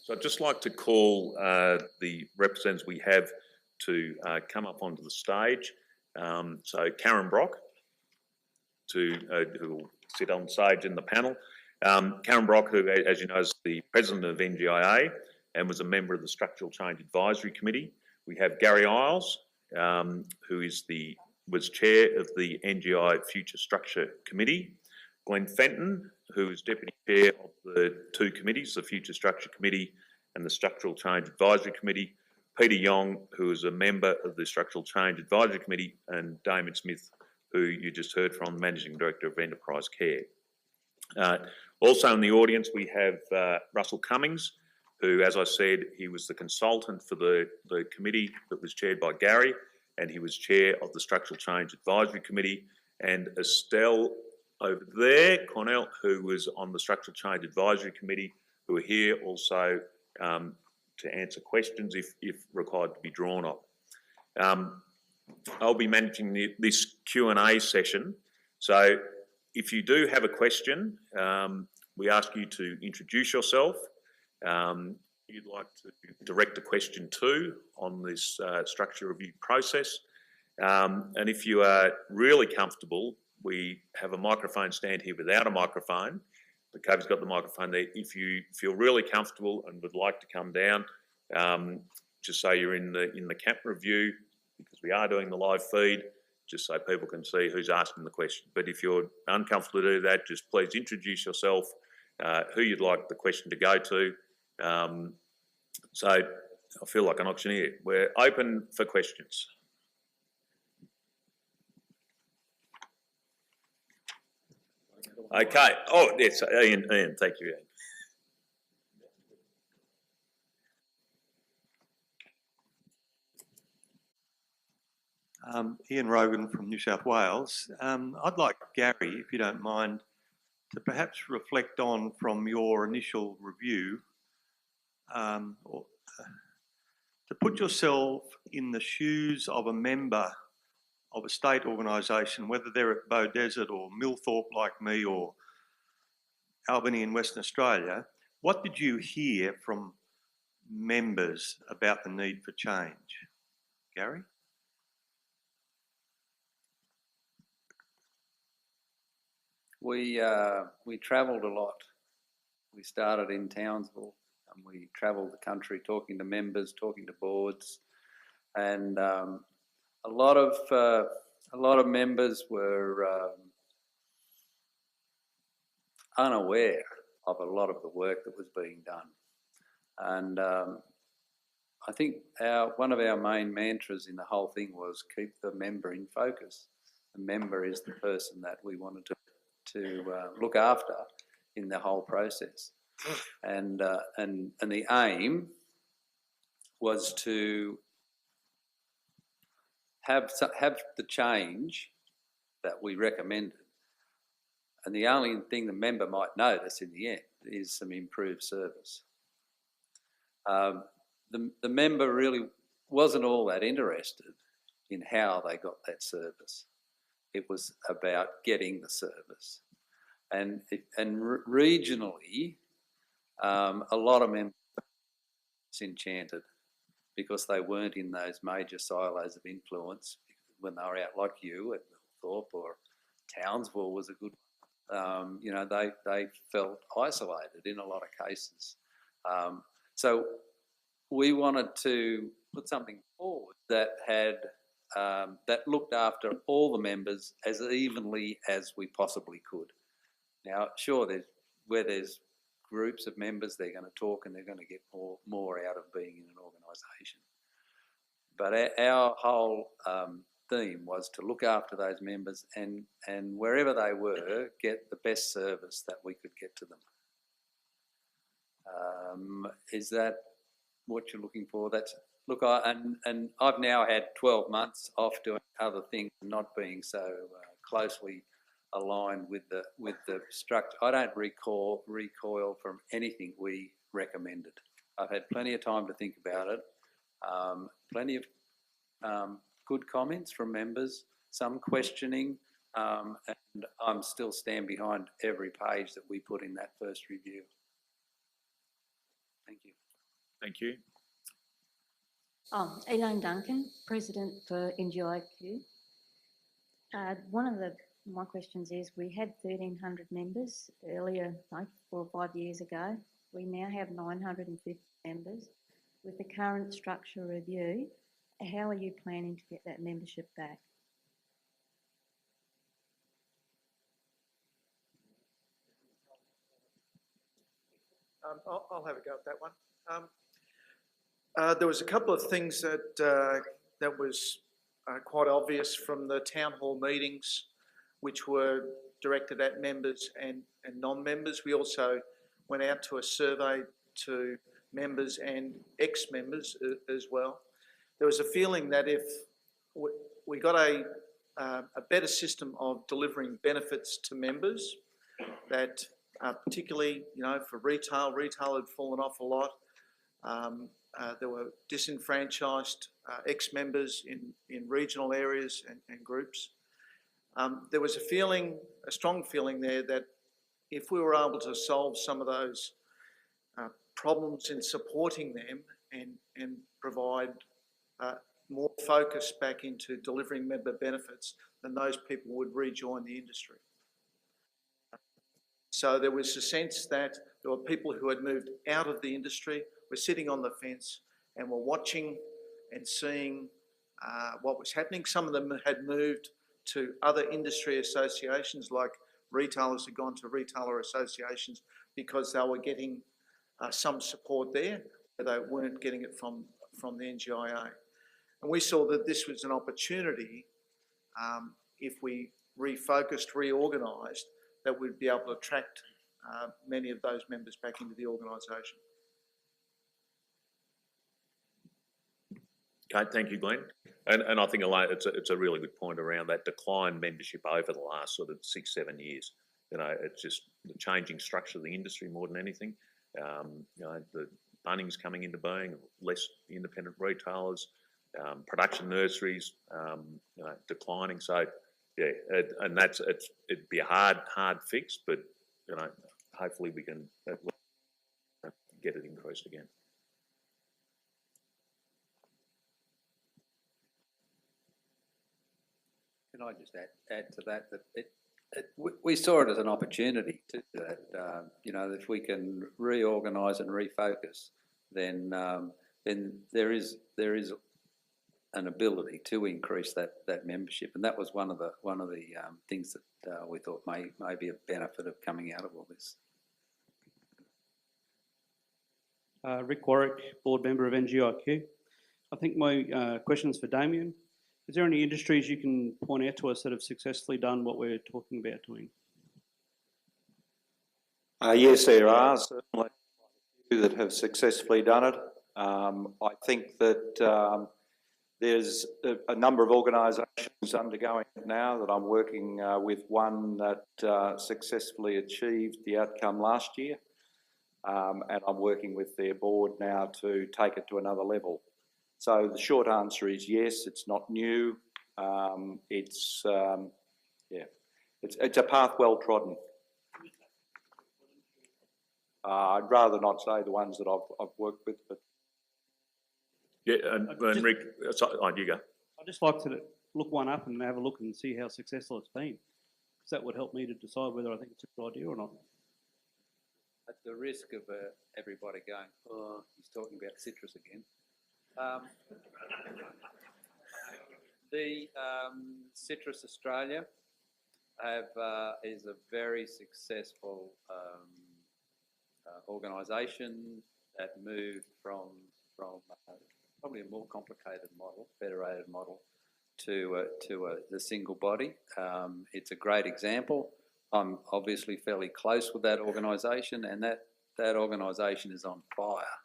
So I'd just like to call the representatives we have to come up onto the stage. So Karen Brock, who will sit on stage in the panel. Karen Brock, who, as you know, is the president of NGIA and was a member of the Structural Change Advisory Committee. We have Gary Isles, who was chair of the NGI Future Structure Committee. Glenn Fenton, who is deputy chair of the two committees, the Future Structure Committee and the Structural Change Advisory Committee. Peter Yong, who is a member of the Structural Change Advisory Committee, and Damon Smith, who you just heard from, Managing Director of Enterprise Care. Also in the audience we have Russell Cummings, who, as I said, he was the consultant for the committee that was chaired by Gary, and he was chair of the Structural Change Advisory Committee. And Estelle over there, Cornell, who was on the Structural Change Advisory Committee, who are here also to answer questions if required to be drawn up. I'll be managing this Q&A session. So if you do have a question, we ask you to introduce yourself. You'd like to direct a question to on this structure review process. And if you are really comfortable, we have a microphone stand here without a microphone. The Cove's got the microphone there. If you feel really comfortable and would like to come down, just say you're in the camera view, because we are doing the live feed, just so people can see who's asking the question. But if you're uncomfortable to do that, just please introduce yourself, who you'd like the question to go to. So I feel like an auctioneer. We're open for questions. Okay. Oh, yes, Ian, thank you, Ian. Ian Rogan from New South Wales. I'd like Gary, if you don't mind, to perhaps reflect on from your initial review, to put yourself in the shoes of a member of a state organisation, whether they're at Beaudesert or Millthorpe like me or Albany in Western Australia. What did you hear from members about the need for change? Gary? We travelled a lot. We started in Townsville and we travelled the country talking to members, talking to boards, and a lot of members were unaware of a lot of the work that was being done. And I think one of our main mantras in the whole thing was keep the member in focus. The member is the person that we wanted to look after in the whole process. And the aim was to have the change that we recommended, and the only thing the member might notice in the end is some improved service. The member really wasn't all that interested in how they got that service. It was about getting the service, and regionally, a lot of members were disenchanted because they weren't in those major silos of influence when they were out like you at Millthorpe, or Townsville was a good one. You know, they felt isolated in a lot of cases. So we wanted to put something forward that had that looked after all the members as evenly as we possibly could. Now, sure, where there's groups of members, they're going to talk and they're going to get more out of being in an organisation. But our whole theme was to look after those members and wherever they were, get the best service that we could get to them. Is that what you're looking for? Look, and I've now had 12 months off doing other things, not being so closely aligned with the structure. I don't recoil from anything we recommended. I've had plenty of time to think about it. Plenty of good comments from members, some questioning, and I'm still stand behind every page that we put in that first review. Thank you. thank you. Elaine Duncan, President for NGIQ. One of my questions is, we had 1,300 members earlier, like 4 or 5 years ago. We now have 950 members. With the current structure review, how are you planning to get that membership back? I'll have a go at that one. There was a couple of things that that was quite obvious from the town hall meetings, which were directed at members and non-members. We also went out to a survey to members and ex-members as well. There was a feeling that if we got a better system of delivering benefits to members, that particularly, you know, for retail had fallen off a lot. There were disenfranchised ex-members in regional areas and groups. There was a strong feeling there that if we were able to solve some of those problems in supporting them and provide more focus back into delivering member benefits, then those people would rejoin the industry. So there was a sense that there were people who had moved out of the industry, were sitting on the fence and were watching and seeing what was happening. Some of them had moved to other industry associations, like retailers had gone to retailer associations because they were getting some support there, but they weren't getting it from the NGIA. And we saw that this was an opportunity, if we refocused, reorganised, that we'd be able to attract many of those members back into the organisation. Okay, thank you, Glenn. And I think, Elaine, it's a really good point around that decline membership over the last sort of 6-7 years. You know, it's just the changing structure of the industry more than anything. You know, the Bunnings coming into being, less independent retailers, production nurseries, you know, declining. So, yeah, and it'd be a hard fix, but, you know, hopefully we can get it increased again. Can I just add to that we saw it as an opportunity to that. You know, if we can reorganise and refocus, then there is an ability to increase that membership, and that was one of the things that we thought may be a benefit of coming out of all this. Rick Warwick, board member of NGIQ. I think my question is for Damien. Is there any industries you can point out to us that have successfully done what we're talking about doing? Yes, there are certainly a few that have successfully done it. I think that there's a number of organisations undergoing it now that I'm working with, one that successfully achieved the outcome last year, and I'm working with their board now to take it to another level. So the short answer is yes, it's not new. It's a path well trodden. I'd rather not say the ones that I've worked with, but yeah, and Rick, you go. I'd just like to look one up and have a look and see how successful it's been, because that would help me to decide whether I think it's a good idea or not. At the risk of everybody going, oh, he's talking about citrus again. The Citrus Australia is a very successful organisation that moved from probably a more complicated model, federated model, to the single body. It's a great example. I'm obviously fairly close with that organisation, and that organisation is on fire.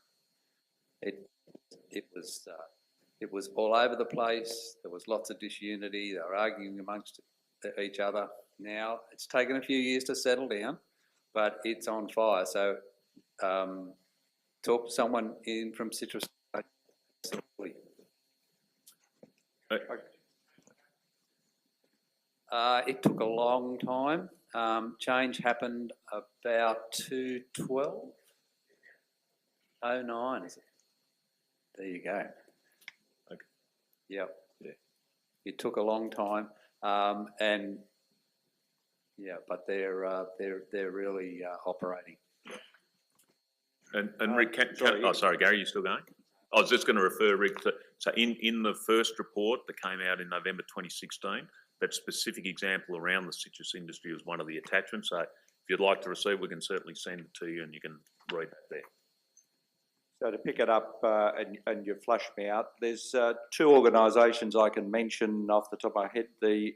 It was all over the place. There was lots of disunity. They were arguing amongst each other. Now it's taken a few years to settle down, but it's on fire. So talk to someone in from Citrus. It took a long time. Change happened about 2012, 09, is it? There you go. Okay. Yep. Yeah. It took a long time, and yeah, but they're really operating. And Rick, sorry, Gary, you still going? I was just going to refer, Rick, to, so in the first report that came out in November 2016, that specific example around the citrus industry was one of the attachments. So if you'd like to receive, we can certainly send it to you and you can read that there. So to pick it up, and you flushed me out, there's two organisations I can mention off the top of my head. The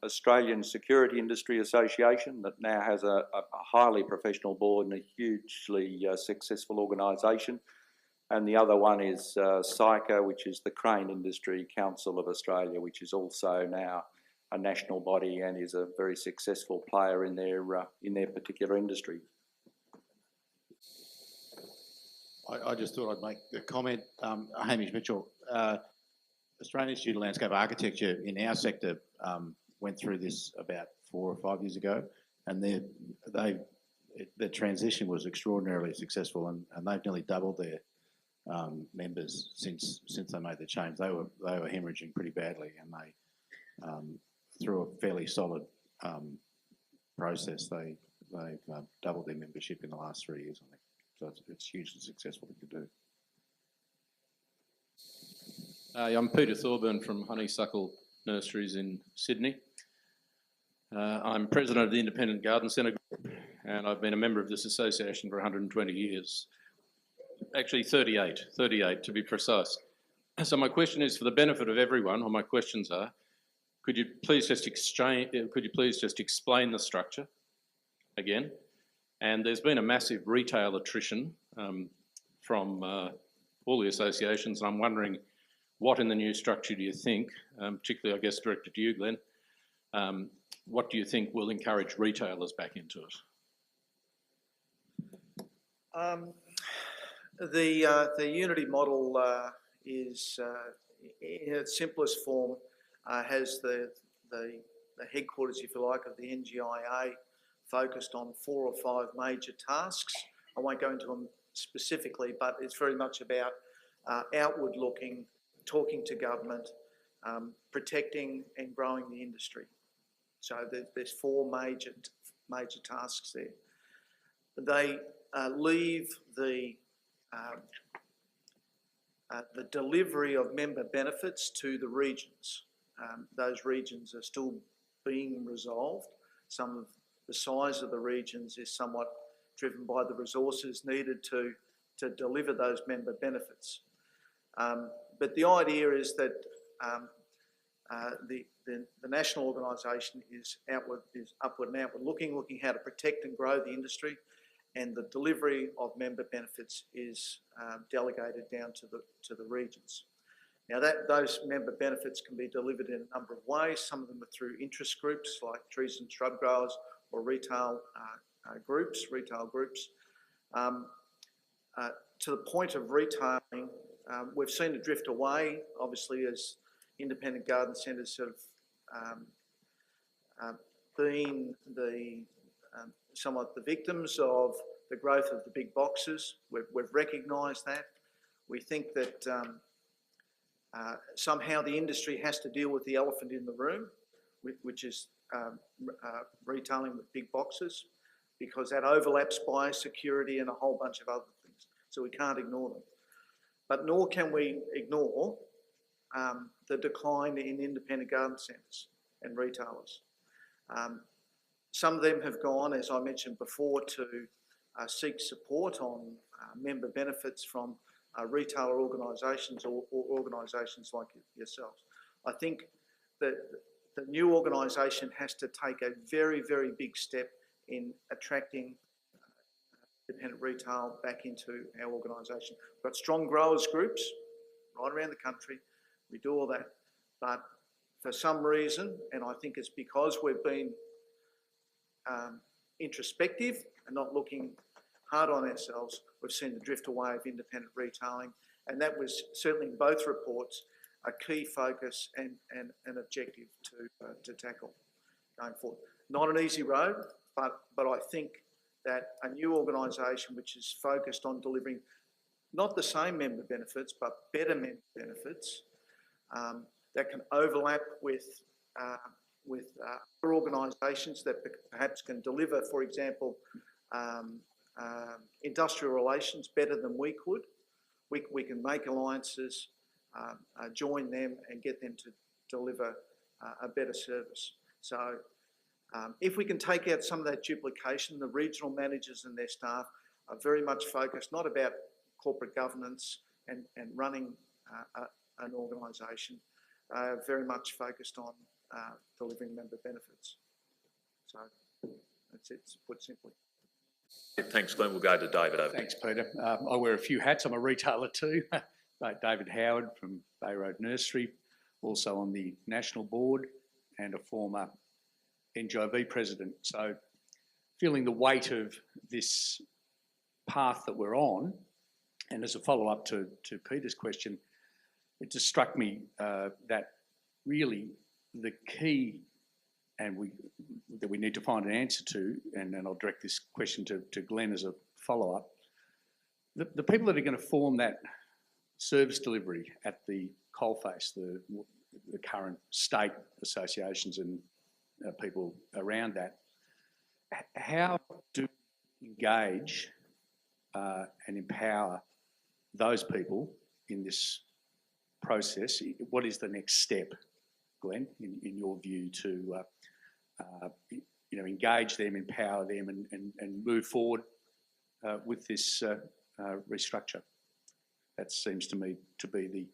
Australian Security Industry Association, that now has a highly professional board and a hugely successful organisation. And the other one is CICA, which is the Crane Industry Council of Australia, which is also now a national body and is a very successful player in their particular industry. I just thought I'd make the comment, Hamish Mitchell, Australian Institute of Landscape Architecture in our sector went through this about 4 or 5 years ago, and the transition was extraordinarily successful, and they've nearly doubled their members since they made the change. They were hemorrhaging pretty badly, and they through a fairly solid process, they've doubled their membership in the last 3 years, I think. So it's hugely successful thing to do. I'm Peter Thorburn from Honeysuckle Nurseries in Sydney. I'm president of the Independent Garden Centre Group, and I've been a member of this association for 120 years. Actually 38 to be precise. So my question is, for the benefit of everyone, or my questions are, could you please just explain the structure again? And there's been a massive retail attrition from all the associations, and I'm wondering what in the new structure do you think, particularly I guess directed to you, Glenn, what do you think will encourage retailers back into it? The Unity model is, in its simplest form, has the headquarters, if you like, of the NGIA focused on 4 or 5 major tasks. I won't go into them specifically, but it's very much about outward looking, talking to government, protecting and growing the industry. So there's 4 major tasks there. They leave the delivery of member benefits to the regions. Those regions are still being resolved. Some of the size of the regions is somewhat driven by the resources needed to deliver those member benefits. But the idea is that the national organisation is upward and outward looking how to protect and grow the industry, and the delivery of member benefits is delegated down to the regions. Now those member benefits can be delivered in a number of ways. Some of them are through interest groups like trees and shrub growers or retail groups. To the point of retailing, we've seen it drift away, obviously, as independent garden centres have been somewhat the victims of the growth of the big boxes. We've recognised that. We think that somehow the industry has to deal with the elephant in the room, which is retailing with big boxes, because that overlaps biosecurity and a whole bunch of other things. So we can't ignore them. But nor can we ignore the decline in independent garden centres and retailers. Some of them have gone, as I mentioned before, to seek support on member benefits from retailer organisations or organisations like yourselves. I think that the new organisation has to take a very, very big step in attracting independent retail back into our organisation. We've got strong growers groups right around the country. We do all that. But for some reason, and I think it's because we've been introspective and not looking hard on ourselves, we've seen the drift away of independent retailing, and that was certainly in both reports a key focus and an objective to tackle going forward. Not an easy road, but I think that a new organisation which is focused on delivering not the same member benefits, but better member benefits that can overlap with other organisations that perhaps can deliver, for example, industrial relations better than we could. We can make alliances, join them and get them to deliver a better service. So if we can take out some of that duplication, the regional managers and their staff are very much focused, not about corporate governance and running an organisation, very much focused on delivering member benefits. So that's it, put simply. Thanks, Glenn. We'll go to David over. Thanks, Peter. I wear a few hats. I'm a retailer too. Like David Howard from Bay Road Nursery, also on the national board and a former NGIV president. So feeling the weight of this path that we're on, and as a follow-up to Peter's question, it just struck me that really the key that we need to find an answer to, and I'll direct this question to Glenn as a follow-up, the people that are going to form that service delivery at the coalface, the current state associations and people around that, how do we engage and empower those people in this process? What is the next step, Glenn, in your view, to engage them, empower them, and move forward with this restructure? That seems to me to be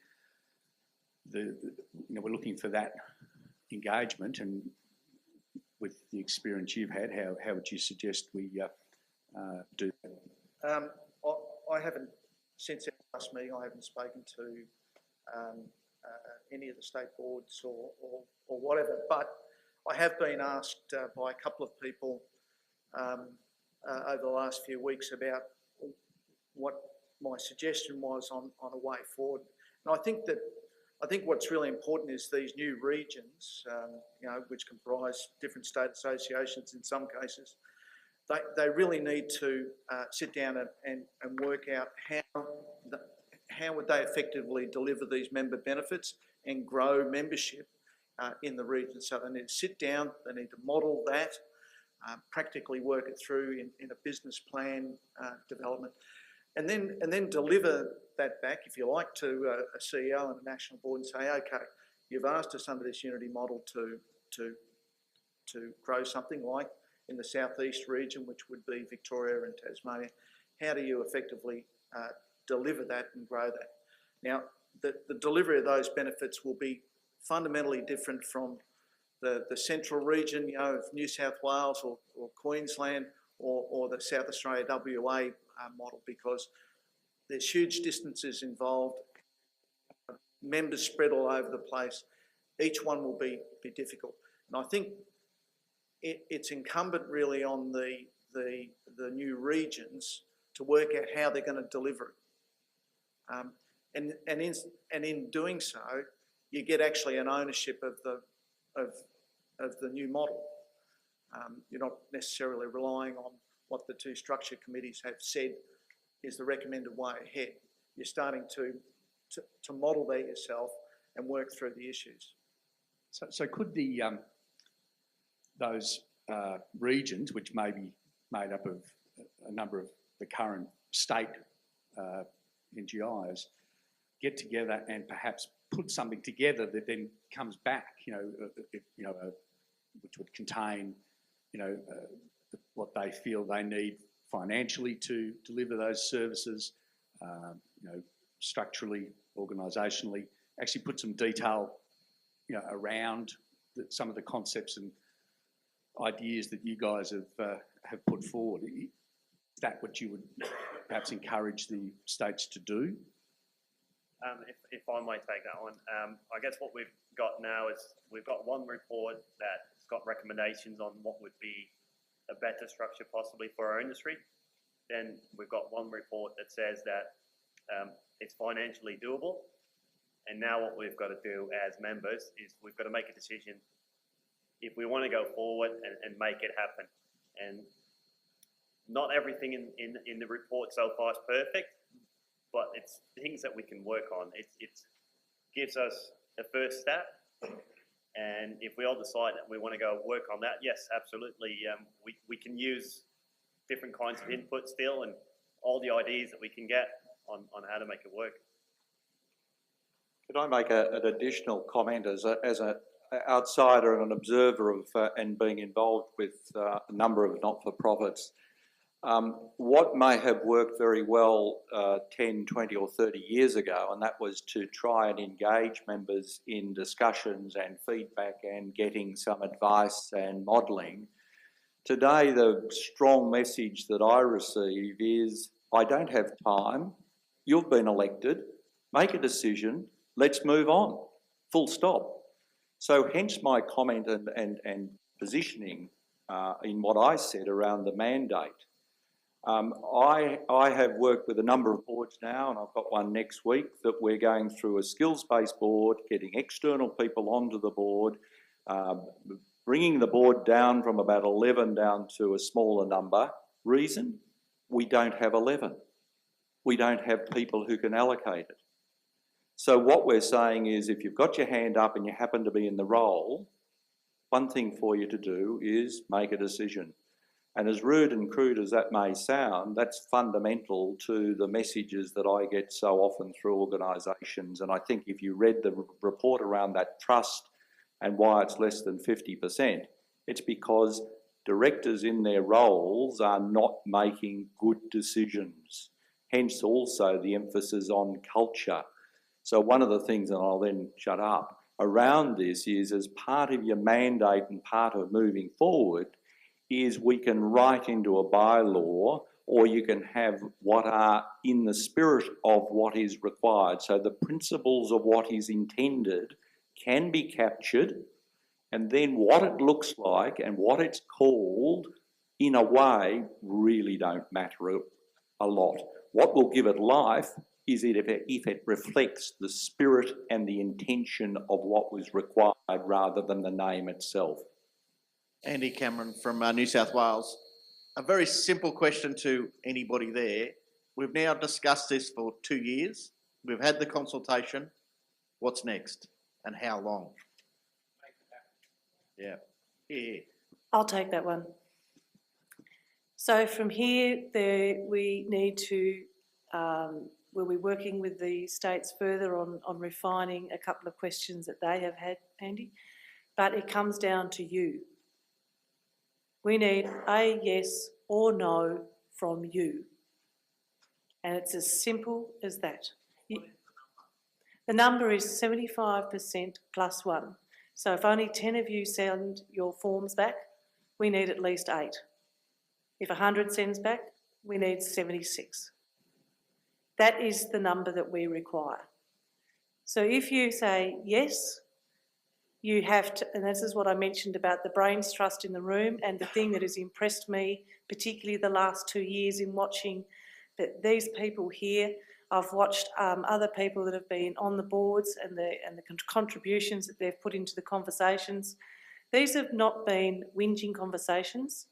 we're looking for that engagement, and with the experience you've had, how would you suggest we do that? I haven't, since our last meeting, I haven't spoken to any of the state boards or whatever, but I have been asked by a couple of people over the last few weeks about what my suggestion was on a way forward. And I think what's really important is these new regions, which comprise different state associations in some cases, they really need to sit down and work out how would they effectively deliver these member benefits and grow membership in the region. So they need to sit down, they need to model that, practically work it through in a business plan development, and then deliver that back, if you like, to a CEO and a national board and say, okay, you've asked us under this unity model to grow something like in the southeast region, which would be Victoria and Tasmania. How do you effectively deliver that and grow that? Now, the delivery of those benefits will be fundamentally different from the central region, of New South Wales or Queensland or the South Australia WA model, because there's huge distances involved, members spread all over the place. Each one will be difficult. And I think it's incumbent really on the new regions to work out how they're going to deliver it. And in doing so, you get actually an ownership of the new model. You're not necessarily relying on what the two structure committees have said is the recommended way ahead. You're starting to model that yourself and work through the issues. So could those regions, which may be made up of a number of the current state NGIs, get together and perhaps put something together that then comes back, which would contain, what they feel they need financially to deliver those services, structurally, organisationally, actually put some detail, around some of the concepts and ideas that you guys have put forward. Is that what you would perhaps encourage the states to do? If I might take that one, I guess what we've got now is we've got one report that's got recommendations on what would be a better structure possibly for our industry. Then we've got one report that says that it's financially doable. And now what we've got to do as members is we've got to make a decision if we want to go forward and make it happen. And not everything in the report so far is perfect, but it's things that we can work on. It gives us a first step, and if we all decide that we want to go work on that, yes, absolutely, we can use different kinds of input still, and all the ideas that we can get on how to make it work. Could I make an additional comment as an outsider and an observer of and being involved with a number of not-for-profits? What may have worked very well 10, 20 or 30 years ago, and that was to try and engage members in discussions and feedback and getting some advice and modelling. Today, the strong message that I receive is, I don't have time, you've been elected, make a decision, let's move on, full stop. So hence my comment and positioning in what I said around the mandate. I have worked with a number of boards now, and I've got one next week, that we're going through a skills-based board, getting external people onto the board, bringing the board down from about 11 down to a smaller number. Reason? We don't have 11. We don't have people who can allocate it. So what we're saying is, if you've got your hand up and you happen to be in the role, one thing for you to do is make a decision. And as rude and crude as that may sound, that's fundamental to the messages that I get so often through organisations. And I think if you read the report around that trust and why it's less than 50%, it's because directors in their roles are not making good decisions. Hence also the emphasis on culture. So one of the things, and I'll then shut up, around this is, as part of your mandate and part of moving forward, is we can write into a bylaw, or you can have what are in the spirit of what is required. So the principles of what is intended can be captured, and then what it looks like and what it's called, in a way, really don't matter a lot. What will give it life is if it reflects the spirit and the intention of what was required rather than the name itself. Andy Cameron from New South Wales. A very simple question to anybody there. We've now discussed this for 2 years. We've had the consultation. What's next and how long? Yeah. I'll take that one. So from here, we need to, we'll be working with the states further on refining a couple of questions that they have had, Andy, but it comes down to you. We need a yes or no from you. And it's as simple as that. The number is 75% plus one. So if only 10 of you send your forms back, we need at least 8. If 100 sends back, we need 76. That is the number that we require. So if you say yes, you have to, and this is what I mentioned about the brains trust in the room, and the thing that has impressed me, particularly the last 2 years in watching that these people here, I've watched other people that have been on the boards and the contributions that they've put into the conversations. These have not been whinging conversations.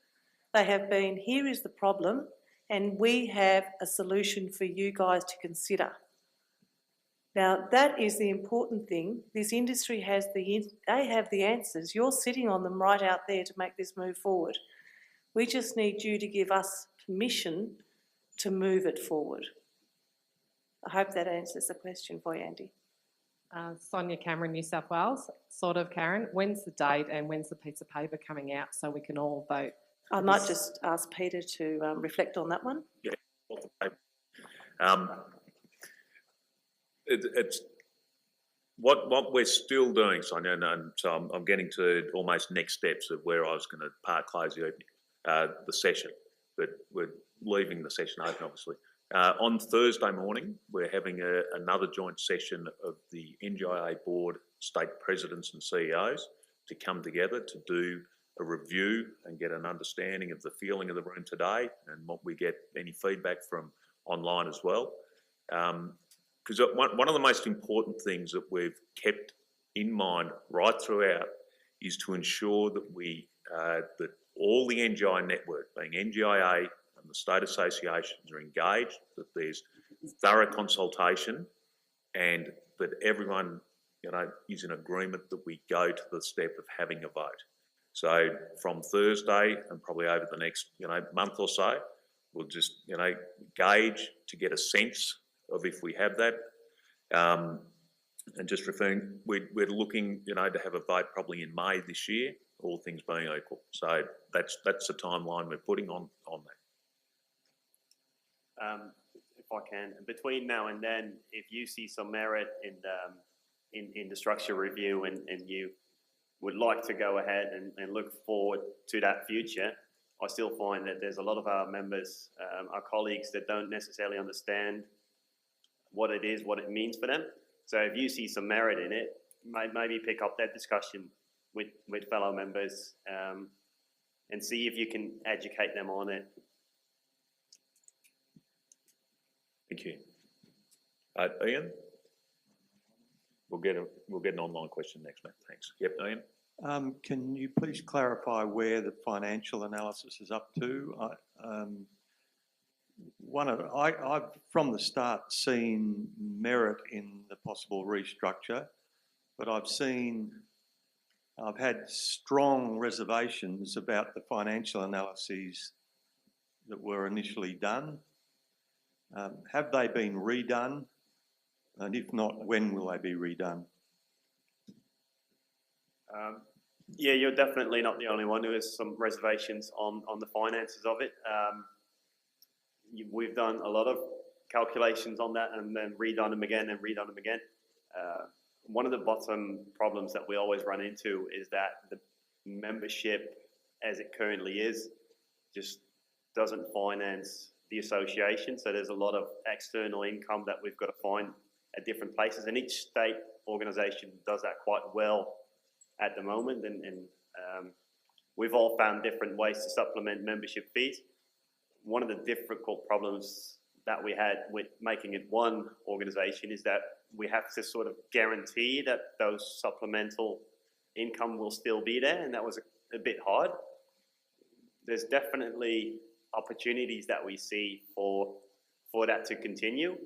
They have been, here is the problem, and we have a solution for you guys to consider. Now, that is the important thing. This industry has they have the answers. You're sitting on them right out there to make this move forward. We just need you to give us permission to move it forward. I hope that answers the question for you, Andy. Sonia Cameron, New South Wales. Sort of, Karen. When's the date and when's the piece of paper coming out so we can all vote? I might just ask Peter to reflect on that one. Yeah. It's what we're still doing, Sonia, and so I'm getting to almost next steps of where I was going to close the session, but we're leaving the session open, obviously. On Thursday morning, we're having another joint session of the NGIA board, state presidents and CEOs to come together to do a review and get an understanding of the feeling of the room today, and what we get any feedback from online as well. Because one of the most important things that we've kept in mind right throughout is to ensure that that all the NGI network, being NGIA and the state associations, are engaged, that there's thorough consultation, and that everyone, you know, is in agreement that we go to the step of having a vote. So from Thursday and probably over the next, you know, month or so, we'll just, you know, gauge to get a sense of if we have that. And just referring, we're looking, you know, to have a vote probably in May this year, all things being equal. So that's the timeline we're putting on that. If I can, between now and then, if you see some merit in the structure review and you would like to go ahead and look forward to that future, I still find that there's a lot of our members, our colleagues, that don't necessarily understand what it is, what it means for them. So if you see some merit in it, maybe pick up that discussion with fellow members and see if you can educate them on it. Thank you. Ian? We'll get an online question next, mate. Thanks. Yep, Ian? Can you please clarify where the financial analysis is up to? I've from the start seen merit in the possible restructure, but I've had strong reservations about the financial analyses that were initially done. Have they been redone? And if not, when will they be redone? Yeah, you're definitely not the only one who has some reservations on the finances of it. We've done a lot of calculations on that and then redone them again and redone them again. One of the bottom problems that we always run into is that the membership as it currently is just doesn't finance the association. So there's a lot of external income that we've got to find at different places, and each state organisation does that quite well at the moment. And we've all found different ways to supplement membership fees. One of the difficult problems that we had with making it one organisation is that we have to sort of guarantee that those supplemental income will still be there, and that was a bit hard. There's definitely opportunities that we see for that to continue,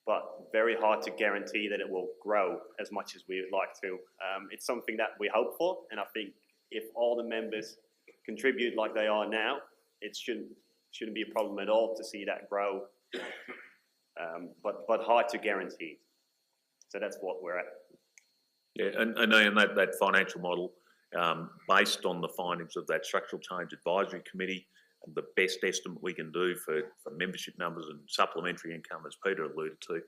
but very hard to guarantee that it will grow as much as we would like to. It's something that we hope for, and I think if all the members contribute like they are now, it shouldn't be a problem at all to see that grow, but hard to guarantee. So that's what we're at. Yeah, and that financial model, based on the findings of that Structural Change Advisory Committee, and the best estimate we can do for membership numbers and supplementary income, as Peter alluded to,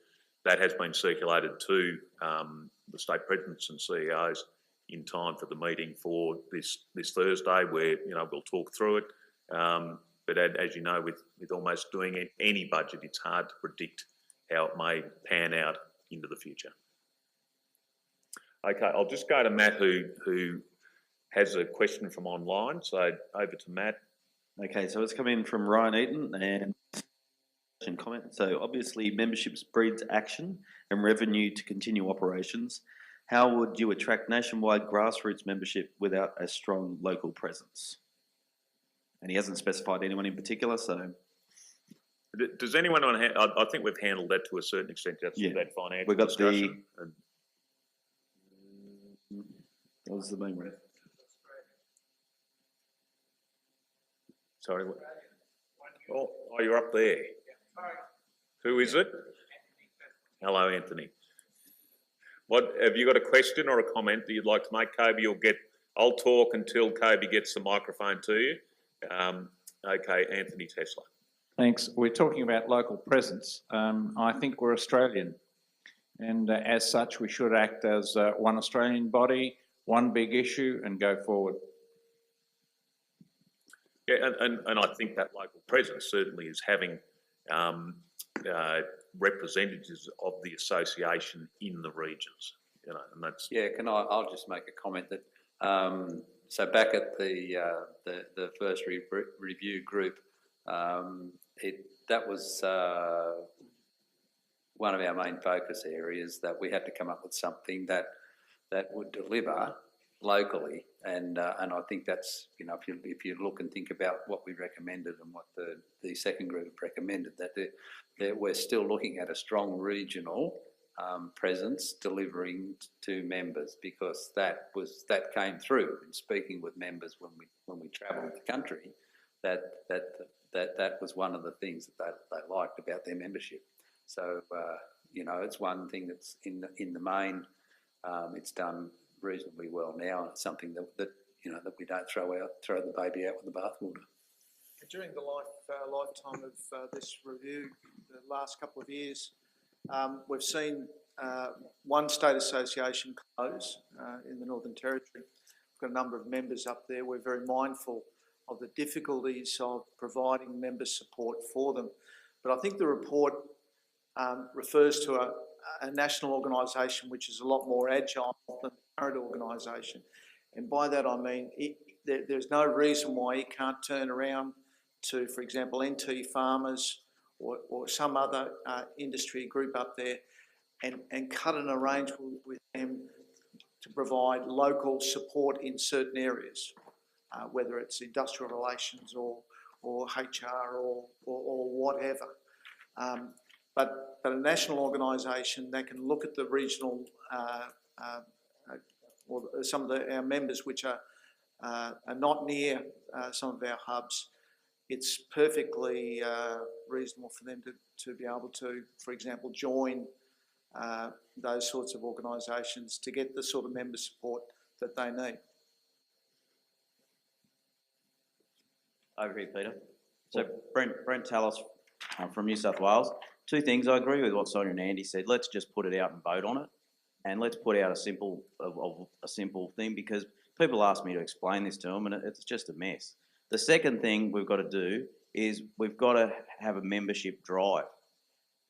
that has been circulated to the state presidents and CEOs in time for the meeting for this Thursday, where, you know, we'll talk through it. But as you know, with almost doing any budget, it's hard to predict how it may pan out into the future. Okay, I'll just go to Matt, who has a question from online. So over to Matt. Okay, so it's come in from Ryan Eaton and comment. So obviously memberships breeds action and revenue to continue operations. How would you attract nationwide grassroots membership without a strong local presence? And he hasn't specified anyone in particular, so... Does anyone on hand, I think we've handled that to a certain extent, that financial we've got discussion. That was the main one. Sorry. Oh, you're up there. Who is it? Hello, Anthony. What, have you got a question or a comment that you'd like to make, Kobe? I'll talk until Kobe gets the microphone to you. Okay, Anthony Tesla. Thanks. We're talking about local presence. I think we're Australian, and as such, we should act as one Australian body, one big issue, and go forward. Yeah, and I think that local presence certainly is having representatives of the association in the regions, you know, and that's... Yeah, I'll just make a comment that, so back at the first review group, that was one of our main focus areas, that we had to come up with something that would deliver locally, and I think that's, you know, if you look and think about what we recommended and what the second group recommended, that we're still looking at a strong regional presence delivering to members, because that came through in speaking with members when we travelled the country, that was one of the things that they liked about their membership. So you know, it's one thing that's in the main, it's done reasonably well now, and it's something that you know, that we don't throw the baby out with the bathwater. During the lifetime of this review, the last couple of years, we've seen one state association close in the Northern Territory. We've got a number of members up there. We're very mindful of the difficulties of providing member support for them. But I think the report refers to a national organisation which is a lot more agile than the current organisation. And by that I mean there's no reason why it can't turn around to, for example, NT Farmers or some other industry group up there and cut an arrangement with them to provide local support in certain areas, whether it's industrial relations or HR or whatever. But a national organisation that can look at the regional or some of our members which are not near some of our hubs, it's perfectly reasonable for them to be able to, for example, join those sorts of organisations to get the sort of member support that they need. Over here, Peter. So Brent Tallis from New South Wales. Two things. I agree with what Sonia and Andy said. Let's just put it out and vote on it, and let's put out a simple thing, because people ask me to explain this to them, and it's just a mess. The second thing we've got to do is we've got to have a membership drive.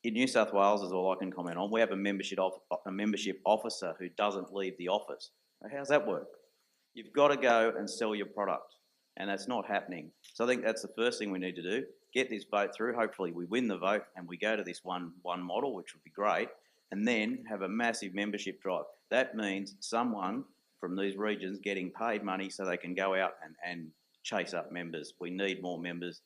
In New South Wales, is all I can comment on. We have a membership officer who doesn't leave the office. Now, how's that work? You've got to go and sell your product, and that's not happening. So I think that's the first thing we need to do. Get this vote through. Hopefully we win the vote and we go to this one model, which would be great, and then have a massive membership drive. That means someone from these regions getting paid money so they can go out and chase up members. We need more members.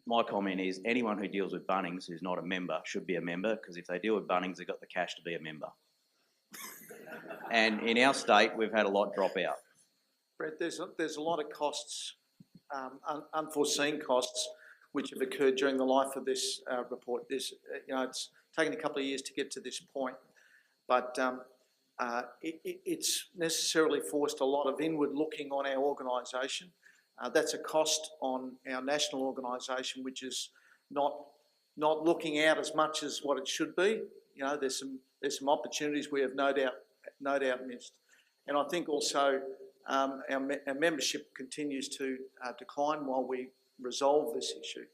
My comment is anyone who deals with Bunnings who's not a member should be a member, because if they deal with Bunnings, they've got the cash to be a member. And in our state, we've had a lot drop out. Brett, there's a lot of costs, unforeseen costs, which have occurred during the life of this report. It's taken a couple of years to get to this point, but it's necessarily forced a lot of inward looking on our organisation. That's a cost on our national organisation, which is not looking out as much as what it should be. You know, there's some opportunities we have no doubt missed, and I think also our membership continues to decline while we resolve this issue.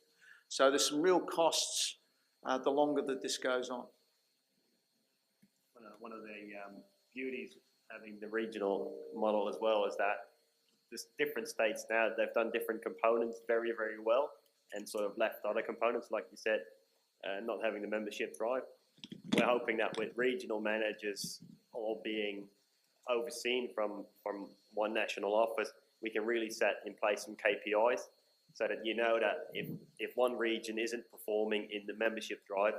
So there's some real costs the longer that this goes on. One of the beauties having the regional model as well is that there's different states now, they've done different components very, very well, and sort of left other components, like you said, not having the membership drive. We're hoping that with regional managers all being overseen from one national office, we can really set in place some KPIs so that you know that if one region isn't performing in the membership drive,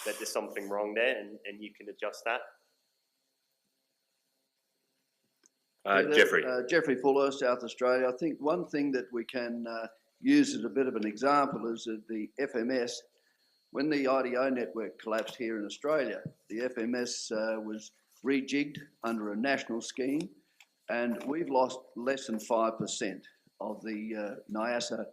that there's something wrong there, and you can adjust that. Jeffrey. Jeffrey Fuller, South Australia. I think one thing that we can use as a bit of an example is that the FMS, when the IDO network collapsed here in Australia, the FMS was rejigged under a national scheme, and we've lost less than 5% of the NIASA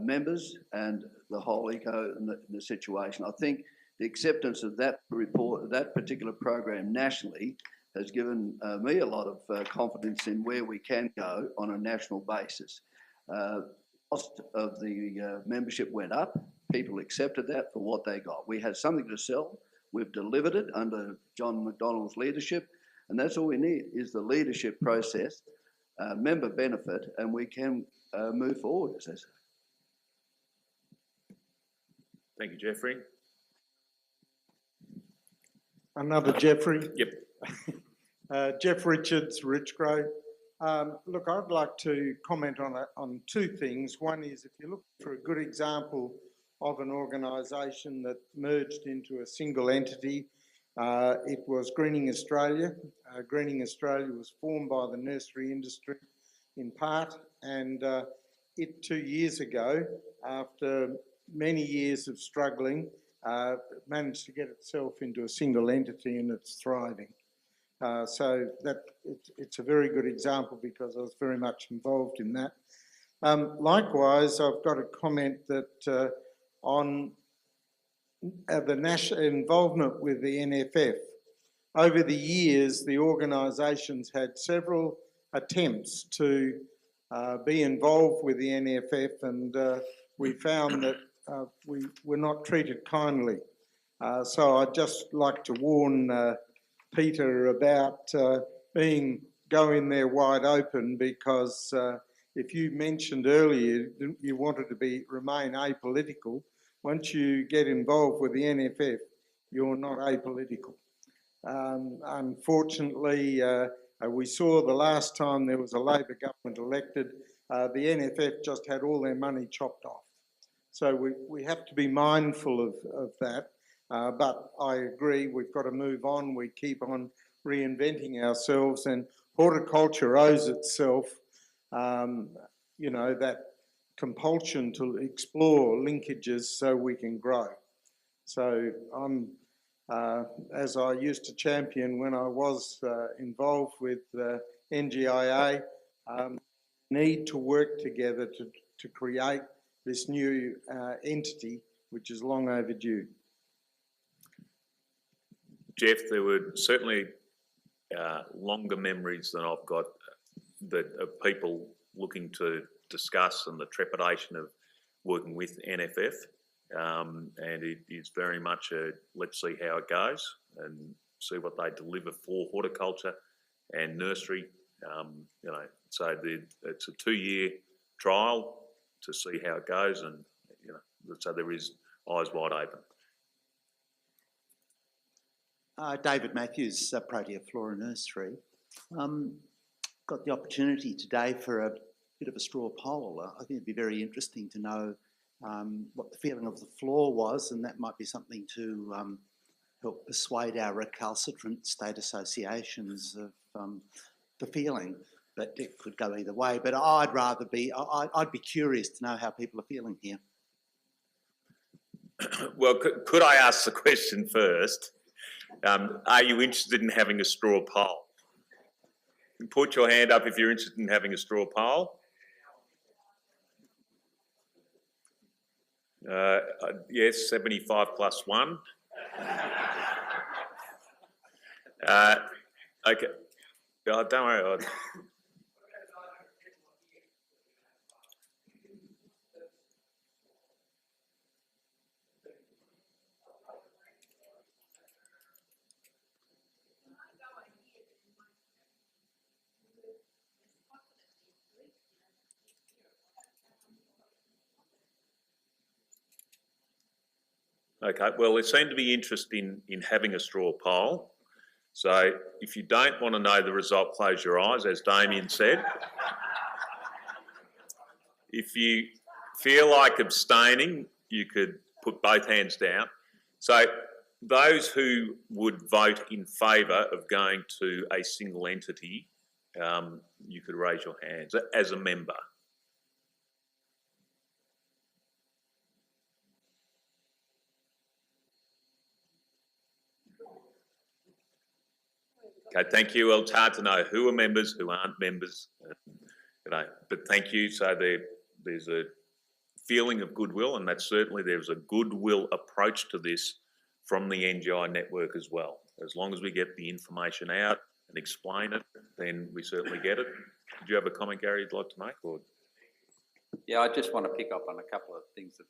members and the whole eco and the situation. I think the acceptance of that report, that particular program nationally, has given me a lot of confidence in where we can go on a national basis. Cost of the membership went up. People accepted that for what they got. We had something to sell. We've delivered it under John McDonnell's leadership, and that's all we need is the leadership process, member benefit, and we can move forward, as I say. Thank you, Jeffrey. Another Jeffrey. Yep. Jeff Richards, Richgrove. Look, I'd like to comment on two things. One is, if you look for a good example of an organisation that merged into a single entity, it was Greening Australia. Greening Australia was formed by the nursery industry in part, and it 2 years ago, after many years of struggling, managed to get itself into a single entity, and it's thriving. So that it's a very good example because I was very much involved in that. Likewise, I've got a comment that on the national involvement with the NFF. Over the years, the organisation's had several attempts to be involved with the NFF, and we found that we were not treated kindly. So I'd just like to warn Peter about going there wide open, because if you mentioned earlier you wanted to remain apolitical, once you get involved with the NFF, you're not apolitical. Unfortunately, we saw the last time there was a Labor government elected, the NFF just had all their money chopped off. So we have to be mindful of that. But I agree, we've got to move on. We keep on reinventing ourselves, and horticulture owes itself, you know, that compulsion to explore linkages so we can grow. So I'm, as I used to champion when I was involved with NGIA, need to work together to create this new entity, which is long overdue. Jeff, there were certainly longer memories than I've got of people looking to discuss, and the trepidation of working with NFF. And it is very much a let's see how it goes and see what they deliver for horticulture and nursery. You know, so it's a 2-year trial to see how it goes, and you know, so there is eyes wide open. David Matthews, Protea Flora Nursery. Got the opportunity today for a bit of a straw poll. I think it'd be very interesting to know what the feeling of the floor was, and that might be something to help persuade our recalcitrant state associations of the feeling. But it could go either way. But I'd be curious to know how people are feeling here. Well, could I ask the question first? Are you interested in having a straw poll? Put your hand up if you're interested in having a straw poll. Yes, 75 plus 1. Okay. Don't worry. Okay, well, there seemed to be interest in having a straw poll. So if you don't want to know the result, close your eyes, as Damien said. If you feel like abstaining, you could put both hands down. So those who would vote in favour of going to a single entity, you could raise your hands as a member. Okay, thank you. Well, it's hard to know who are members, who aren't members, you know, but thank you. So there's a feeling of goodwill, and that certainly there's a goodwill approach to this from the NGI network as well. As long as we get the information out and explain it, then we certainly get it. Did you have a comment, Gary, you'd like to make? Or? Yeah, I just want to pick up on a couple of things that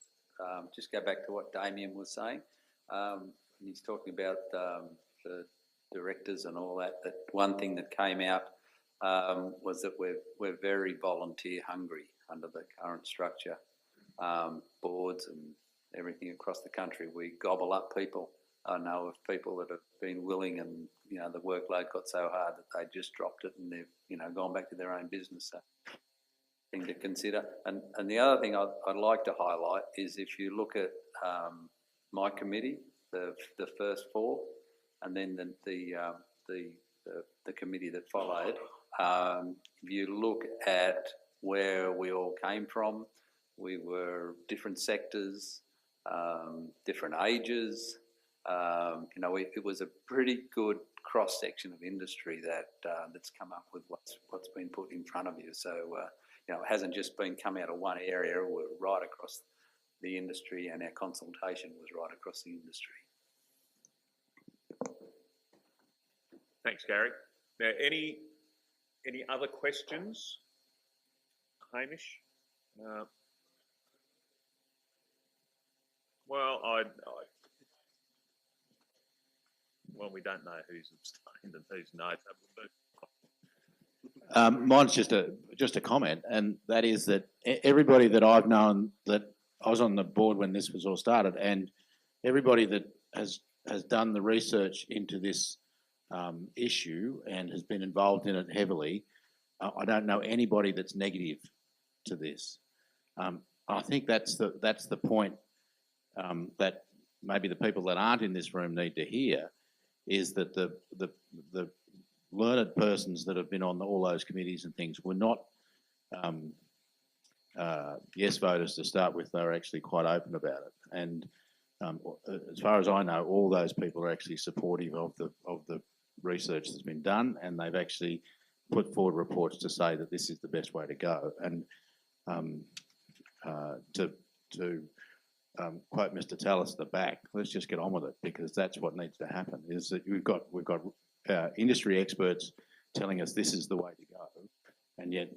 just go back to what Damien was saying. He's talking about the directors and all that. That one thing that came out was that we're very volunteer hungry under the current structure. Boards and everything across the country, we gobble up people I know of people that have been willing and, you know, the workload got so hard that they just dropped it and they've, you know, gone back to their own business. So, thing to consider. And the other thing I'd like to highlight is if you look at my committee, the first four, and then the committee that followed, if you look at where we all came from, we were different sectors, different ages. You know, it was a pretty good cross section of industry that's come up with what's been put in front of you. So you know, it hasn't just been come out of one area. We're right across the industry, and our consultation was right across the industry. Thanks, Gary. Now, any other questions? Hamish? Well, well, we don't know who's abstained and who's no. Mine's just a comment, and that is that everybody that I've known, that I was on the board when this was all started, and everybody that has done the research into this issue and has been involved in it heavily, I don't know anybody that's negative to this. I think that's the point that maybe the people that aren't in this room need to hear, is that the learned persons that have been on all those committees and things were not yes voters to start with. They were actually quite open about it, and as far as I know, all those people are actually supportive of the research that's been done, and they've actually put forward reports to say that this is the best way to go. And to quote Mr. Tallis at the back, let's just get on with it, because that's what needs to happen. Is that we've got industry experts telling us this is the way to go, and yet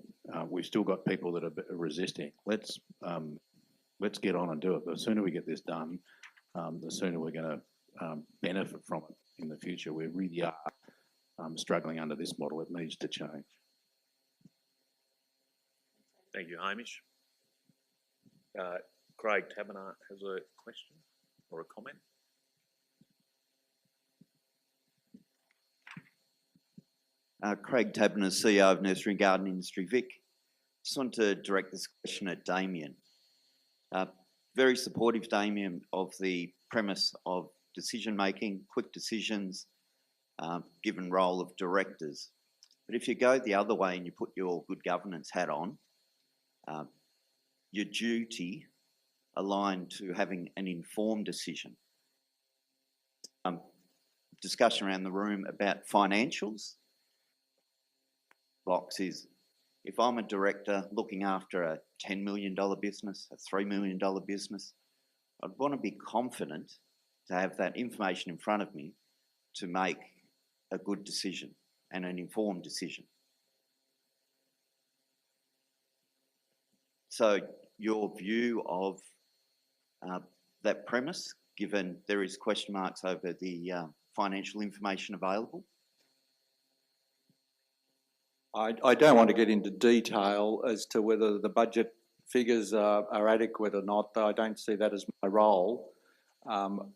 we've still got people that are resisting. Let's get on and do it. The sooner we get this done, the sooner we're going to benefit from it in the future. We really are struggling under this model. It needs to change. Thank you, Hamish. Craig Taberner has a question or a comment. Craig Taberner, CEO of Nursery and Garden Industry Vic. Just want to direct this question at Damien. Very supportive, Damien, of the premise of decision making, quick decisions, given role of directors. But if you go the other way and you put your good governance hat on, your duty aligned to having an informed decision. Discussion around the room about financials. Box is, if I'm a director looking after a $10 million business, a $3 million business, I'd want to be confident to have that information in front of me to make a good decision and an informed decision. So your view of that premise, given there is question marks over the financial information available? I don't want to get into detail as to whether the budget figures are adequate or not. I don't see that as my role.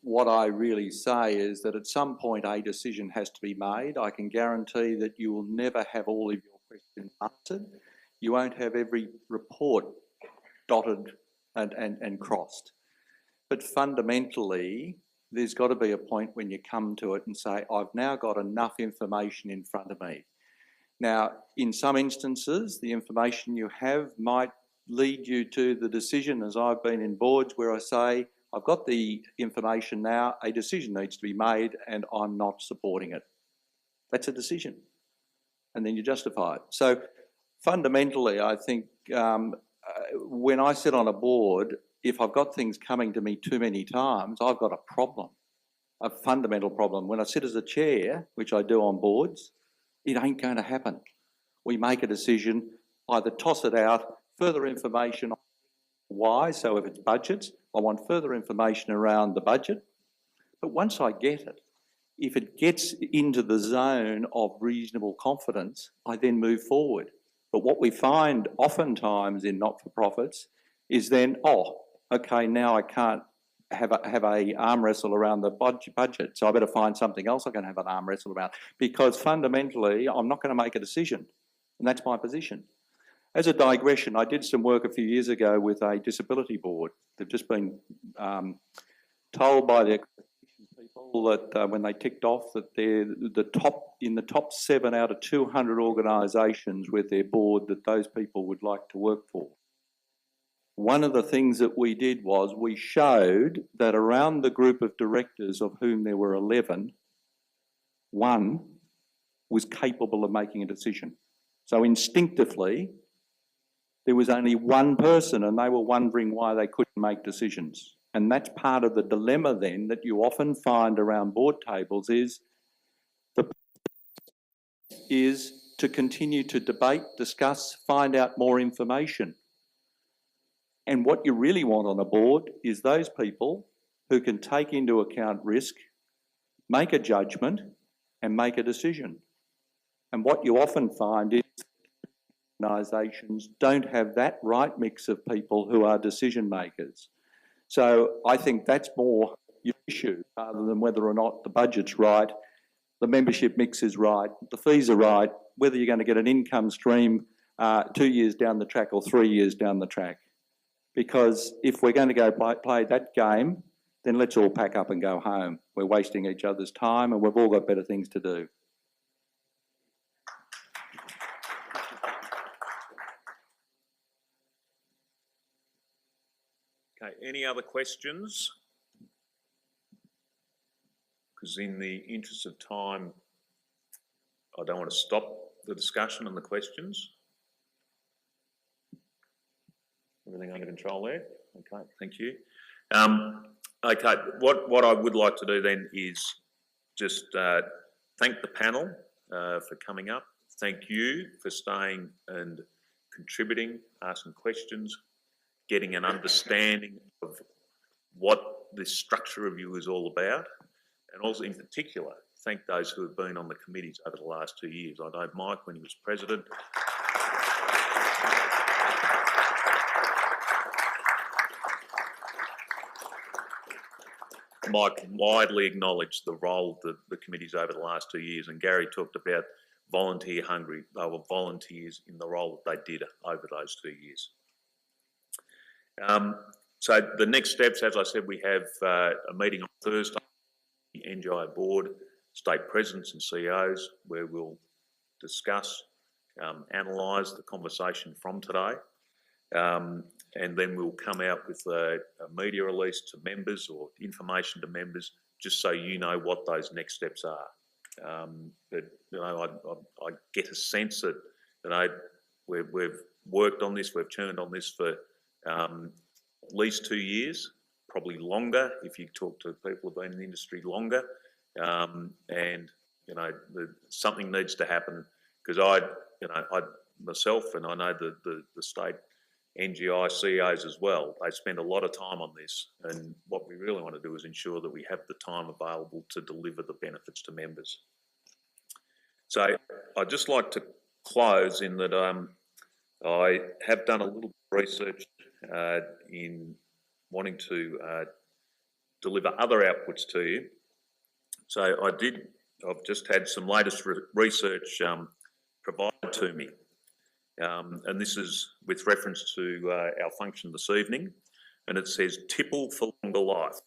What I really say is that at some point a decision has to be made. I can guarantee that you will never have all of your questions answered. You won't have every report dotted and crossed. But fundamentally, there's got to be a point when you come to it and say, I've now got enough information in front of me. Now, in some instances, the information you have might lead you to the decision, as I've been in boards where I say, I've got the information now, a decision needs to be made and I'm not supporting it. That's a decision. And then you justify it. So fundamentally, I think when I sit on a board, if I've got things coming to me too many times, I've got a problem, a fundamental problem. When I sit as a chair, which I do on boards, it ain't going to happen. We make a decision, either toss it out, further information on why. So if it's budgets, I want further information around the budget. But once I get it, if it gets into the zone of reasonable confidence, I then move forward. But what we find oftentimes in not-for-profits is then, oh, okay, now I can't have a arm wrestle around the budget. So I better find something else I can have an arm wrestle about, because fundamentally I'm not going to make a decision, and that's my position. As a digression, I did some work a few years ago with a disability board. They've just been told by their people that when they ticked off that they're in the top 7 out of 200 organisations with their board that those people would like to work for. One of the things that we did was we showed that around the group of directors, of whom there were 11, one was capable of making a decision. So instinctively, there was only one person and they were wondering why they couldn't make decisions. And that's part of the dilemma then that you often find around board tables is to continue to debate, discuss, find out more information. And what you really want on a board is those people who can take into account risk, make a judgment, and make a decision. And what you often find is organisations don't have that right mix of people who are decision makers. So I think that's more your issue rather than whether or not the budget's right, the membership mix is right, the fees are right, whether you're going to get an income stream 2 years down the track or 3 years down the track. Because if we're going to go play that game, then let's all pack up and go home. We're wasting each other's time and we've all got better things to do. Okay, any other questions? Because in the interest of time, I don't want to stop the discussion and the questions. Everything under control there? Okay, thank you. Okay, what I would like to do then is just thank the panel for coming up. Thank you for staying and contributing, asking questions, getting an understanding of what this structure review is all about, and also in particular, thank those who have been on the committees over the last 2 years. I know Mike when he was president. Mike widely acknowledged the role of the committees over the last 2 years, and Gary talked about volunteer hungry. They were volunteers in the role that they did over those 2 years. So the next steps, as I said, we have a meeting on Thursday, the NGI board, state presidents and CEOs, where we'll discuss, analyse the conversation from today. And then we'll come out with a media release to members or information to members, just so you know what those next steps are. But you know, I get a sense that we've worked on this, we've churned on this for at least 2 years, probably longer if you talk to people who've been in the industry longer. And you know, something needs to happen, because I myself, and I know the state NGI CEOs as well, they spend a lot of time on this, and what we really want to do is ensure that we have the time available to deliver the benefits to members. So I'd just like to close in that I have done a little research in wanting to deliver other outputs to you. So I've just had some latest research provided to me. And this is with reference to our function this evening, and it says tipple for longer life.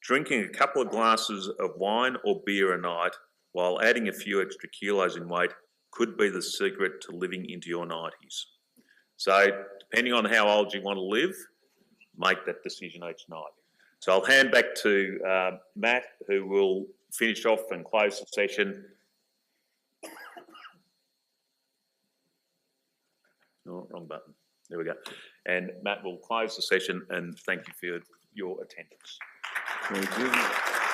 Drinking a couple of glasses of wine or beer a night while adding a few extra kilos in weight could be the secret to living into your 90s. So depending on how old you want to live, make that decision each night. So I'll hand back to Matt, who will finish off and close the session. Oh, wrong button. There we go. And Matt will close the session, and thank you for your attendance. Very good.